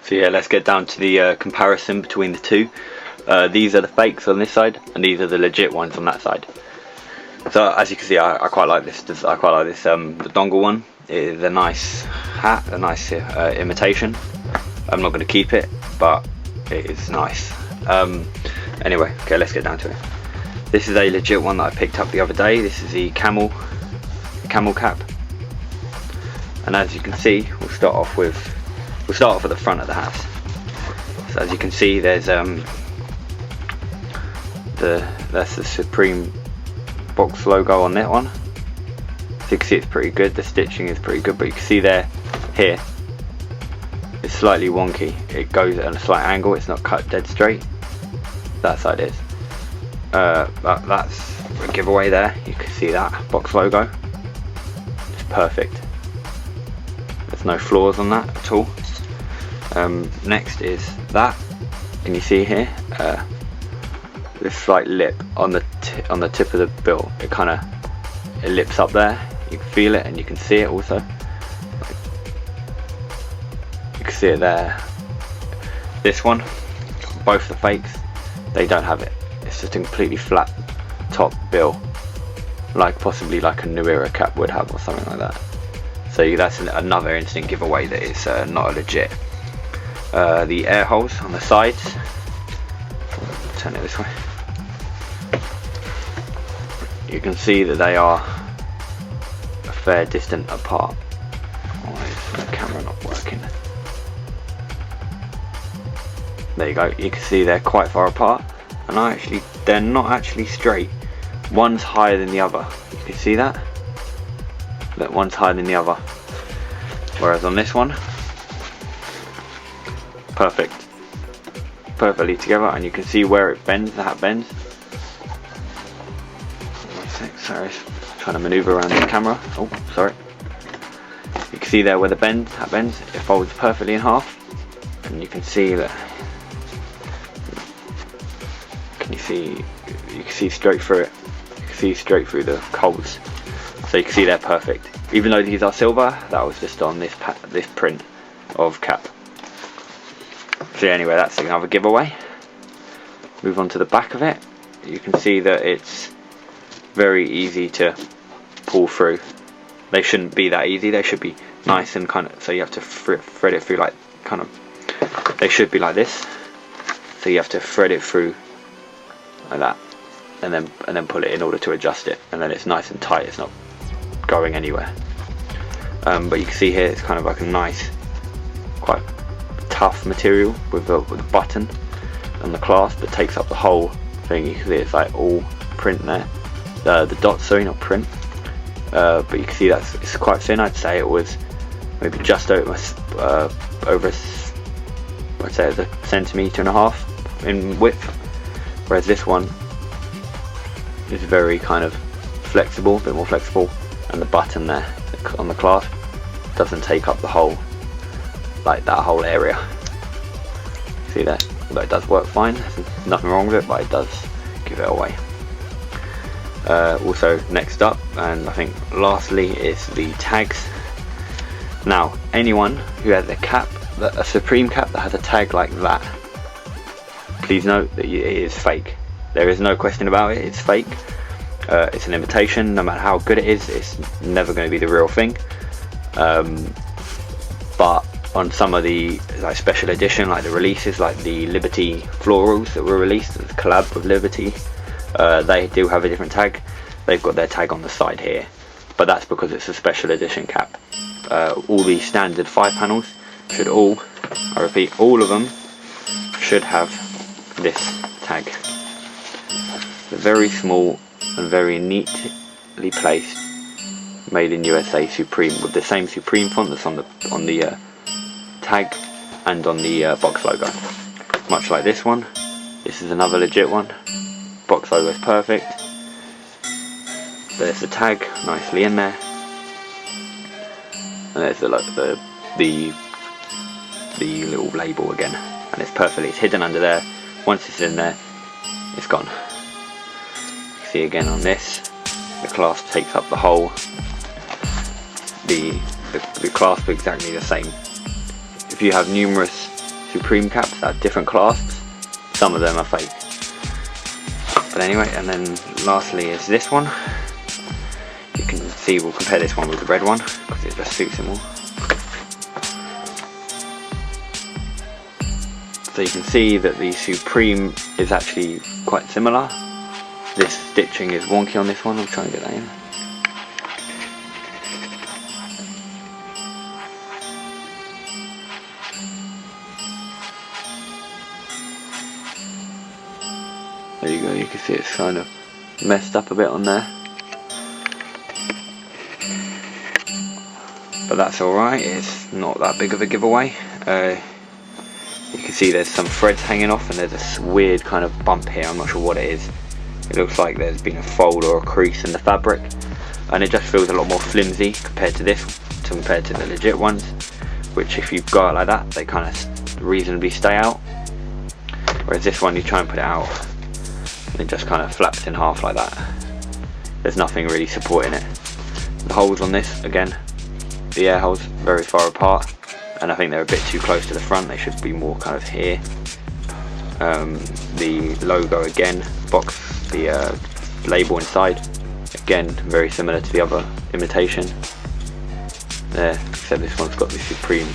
So yeah, let's get down to the comparison between the two. These are the fakes on this side, and these are the legit ones on that side. So as you can see, I quite like this. I quite like this. The dongle one is a nice hat, a nice imitation. I'm not going to keep it, but it is nice. Anyway, okay, let's get down to it. This is a legit one that I picked up the other day. This is the camel cap, and as you can see, we'll start off at the front of the hat. So as you can see, there's that's the Supreme box logo on that one. So you can see it's pretty good. The stitching is pretty good, but you can see here it's slightly wonky. It goes at a slight angle. It's not cut dead straight. That side is. But that's a giveaway there. You can see that box logo. It's perfect. There's no flaws on that at all. Next is that. Can you see here? This slight lip on the tip of the bill. It lips up there. You can feel it and you can see it also. You can see it there. This one, both the fakes, they don't have it. It's just a completely flat top bill, possibly like a New Era cap would have or something like that. So that's another instant giveaway that it's not a legit. The air holes on the sides. Turn it this way. You can see that they are a fair distance apart. Why is the camera not working? There you go. You can see they're quite far apart, and they're not actually straight. One's higher than the other. You can see that. That one's higher than the other. Whereas on this one, perfectly together, and you can see where it bends. The hat bends. Sorry, trying to maneuver around the camera. Oh, sorry. You can see there where the hat bends. It folds perfectly in half, and you can see that. You can see straight through it. You can see straight through the holes. So you can see they're perfect. Even though these are silver, that was just on this print of cap. So anyway, that's another giveaway. Move on to the back of it. You can see that it's very easy to pull through. They shouldn't be that easy. They should be nice and so you have to thread it through they should be like this. So you have to thread it through like that, and then pull it in order to adjust it, and then it's nice and tight. It's not going anywhere. But you can see here it's kind of like a nice, quite tough material with a button and the clasp that takes up the whole thing. You can see it's like all print there. The dots, sorry, not print. But you can see it's quite thin. I'd say it was maybe just over I'd say it's 1.5 centimeters in width, whereas this one is very kind of flexible, a bit more flexible, and the button there on the clasp doesn't take up the whole, like that whole area. See that? Although it does work fine, there's nothing wrong with it, but it does give it away. Also next up, and I think lastly, is the tags. Now anyone who has a Supreme cap that has a tag like that, please note that it is fake. There is no question about it, it's fake. It's an imitation. No matter how good it is, it's never going to be the real thing. But on some of the special edition, like the releases, like the Liberty florals that were released, the collab with Liberty, they do have a different tag. They've got their tag on the side here, but that's because it's a special edition cap. All the standard 5 panels should I repeat, all of them should have this tag. They're very small and very neatly placed, made in USA Supreme, with the same Supreme font that's on the tag and on the box logo. Much like this one, this is another legit one. Box logo is perfect. There's the tag nicely in there, and there's the little label again, and it's hidden under there. Once it's in there, it's gone. You see again on this, the clasp takes up the whole. The clasp is exactly the same. If you have numerous Supreme caps that have different clasps. Some of them are fake. But anyway, and then lastly is this one. You can see, we'll compare this one with the red one because it just suits them all. So you can see that the Supreme is actually quite similar. This stitching is wonky on this one. I'll try and get that in. There you go, you can see it's kind of messed up a bit on there. But that's alright, it's not that big of a giveaway. You can see there's some threads hanging off and there's a weird kind of bump here, I'm not sure what it is. It looks like there's been a fold or a crease in the fabric, and it just feels a lot more flimsy compared to this, compared to the legit ones, which if you go out like that, they kind of reasonably stay out. Whereas this one, you try and put it out and it just kind of flaps in half like that. There's nothing really supporting it. The holes on this, again, the air holes very far apart, and I think they're a bit too close to the front. They should be more kind of here. The logo again, the label inside, again very similar to the other imitation there, except this one's got the Supreme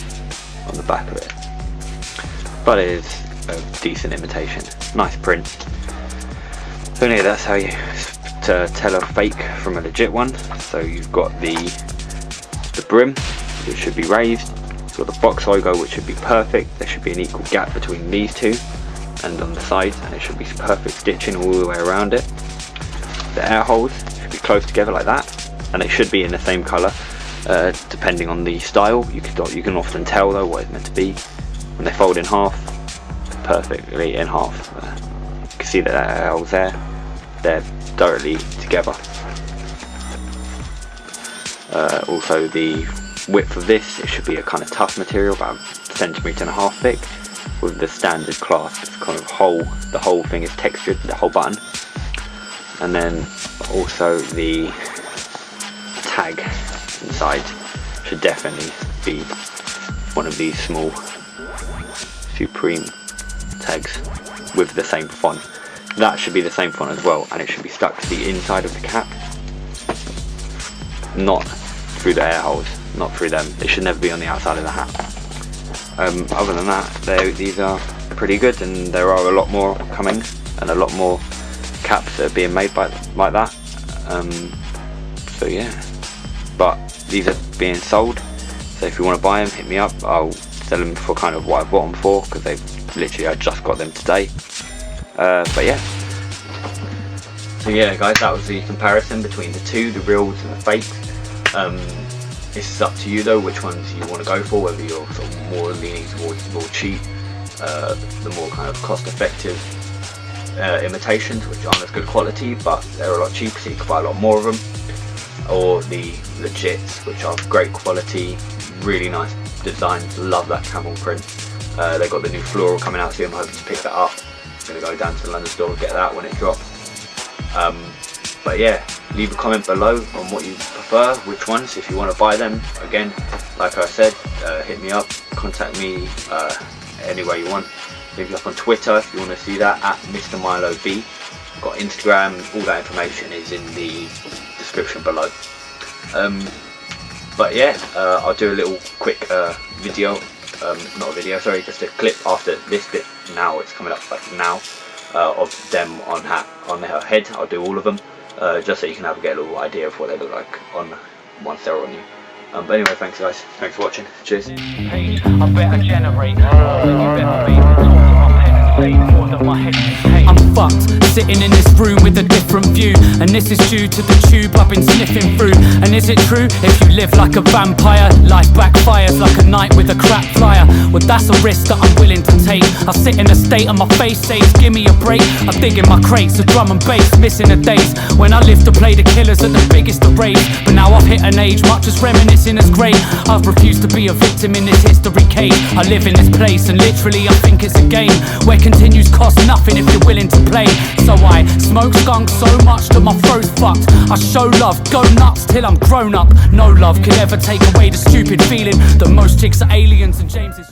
on the back of it. But it is a decent imitation, nice print. So anyway, that's how you tell a fake from a legit one. So you've got the brim, which should be raised. You've got the box logo, which should be perfect. There should be an equal gap between these two and on the sides, and it should be perfect stitching all the way around it. The air holes should be close together like that, and it should be in the same colour, depending on the style. You can often tell though what it's meant to be when they fold in half, perfectly in half. You can see that the air holes there, they're directly together. Also the width of this, it should be a kind of tough material, about 1.5 centimeters thick, with the standard clasp. It's kind of the whole thing is textured, the whole button. And then also the tag inside should definitely be one of these small Supreme tags with the same font. That should be the same font as well, and it should be stuck to the inside of the cap, not through the air holes, not through them. It should never be on the outside of the hat. Other than that, these are pretty good, and there are a lot more coming, and a lot more caps that are being made like that. So yeah, but these are being sold, so if you want to buy them, hit me up. I'll sell them for kind of what I bought them for, because I just got them today. But yeah, so yeah guys, that was the comparison between the two, the reals and the fakes. It's up to you though which ones you want to go for, whether you're sort of more leaning towards the more cheap, the more kind of cost-effective imitations, which aren't as good quality but they're a lot cheaper, so you can buy a lot more of them, or the legits, which are great quality, really nice designs. Love that camel print. They got the new floral coming out soon. I'm hoping to pick that up. I'm gonna go down to the London store and get that when it drops. But yeah, leave a comment below on what you prefer, which ones, if you want to buy them. Again, like I said, hit me up, contact me any way you want. Leave me up on Twitter if you want to see that, at Mr. Milo B. I've got Instagram, all that information is in the description below. But yeah, I'll do a little quick video, not a video, sorry, just a clip after this bit. Now it's coming up like now, of them on their head. I'll do all of them, just so you can get a little idea of what they look like once they're on you. But anyway, thanks guys, thanks for watching, cheers. I'm fucked, sitting in this room with a different view, and this is due to the tube I've been sniffing through. And is it true, if you live like a vampire, life backfires like a night with a crap flyer? Well, that's a risk that I'm willing to take. I sit in a state and my face says give me a break. I dig in my crates of drum and bass, missing the days when I lived to play the killers at the biggest of raves. But now I've hit an age much as reminiscing as great. I've refused to be a victim in this history cave. I live in this place and literally I think it's a game where continues cost nothing if you're willing to play. So I smoke skunk so much that my throat's fucked. I show love, go nuts till I'm grown up. No love could ever take away the stupid feeling that most chicks are aliens and James is